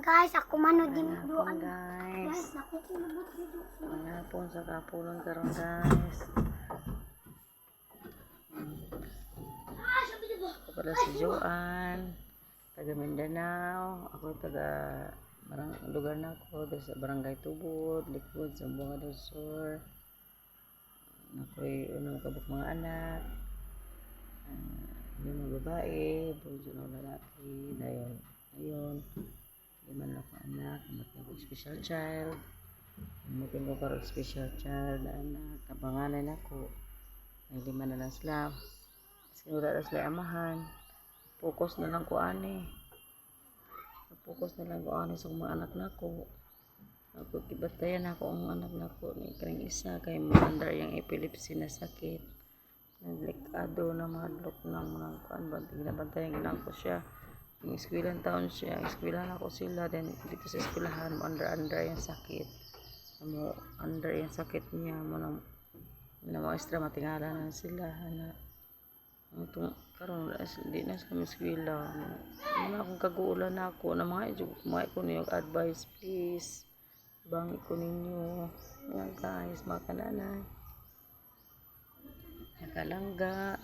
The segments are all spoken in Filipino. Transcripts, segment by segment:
guys, ako mano din Manapon guys. Manapon sa kapulon karon guys. Ako pala si Joanne, taga Mindanao. Ako taga lugar na ako sa Barangay Tubod, Likod, Zamboanga del Sur. Ako'y unang kabuk mga anak. Yung mga babae, bunso ng lalaki, dahil ayun, liman lang akong anak, matin ko special child, matin ko karong special child na anak, kapangalan ako, ay lima na lang sila, sinura na sila amahan, focus na lang ko ani sa mga anak na ko, ako kibatayan ako ang anak na ko, ni karing isa, kay mandar yung epilepsy na sakit, naglikado na madlok ng mga kuan ba ginabantayan ginang ko siya yung eskwilan taon siya eskwilan ako sila then dito sa eskwilahan under yung sakit under yung sakit niya mo na mga extra matingala na sila na itong karon di na sa eskwela na akong kaguulan na ako na mga ko niyong advice please bangi ko ninyo mga guys mga kananay nakalangga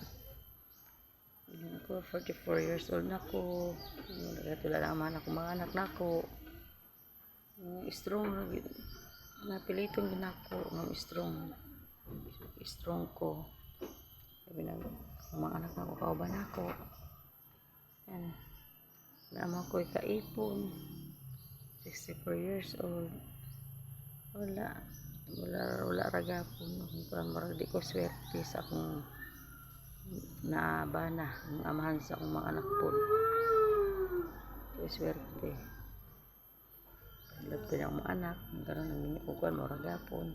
ako 44 years old na ko nagkatula naman ako mga anak na ko strong napiliton din ako ng strong ko sabi na mga anak na ko kauban ako yan naman ko ikaipon 64 years old wala ragapon parang marag di ko swerte sa akong naabana ang amahan sa akong mga anak po ko swerte love ko niya akong mga anak karon nang minikukuan mo ragapon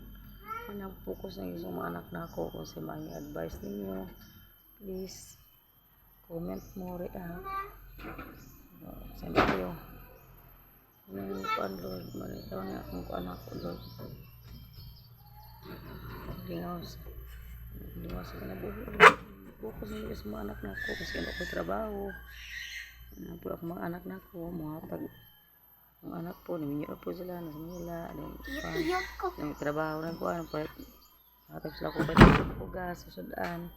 nang focus ng isang mga anak na ako kung sa mga advice ninyo please comment mo react send kayo yung kuan Lord malitaw na akong anak ko Lord lingaw sa mga focus nyo sa mga anak na ko kasi ano ko trabaho po ako mga anak na ko mga anak po naminyo po sila nasa Manila yung trabaho na ko ano pa hatag sila ko bugas susudan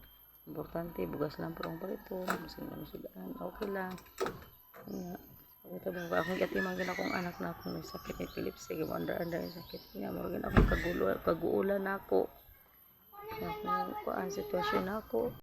importante bugas lang po ang palito mas susudan okay lang ito ba akong katimang gina akong anak na akong sakit ng epilepsy under yung sakit niya magiging akong kaguulan na ako ang sitwasyon ako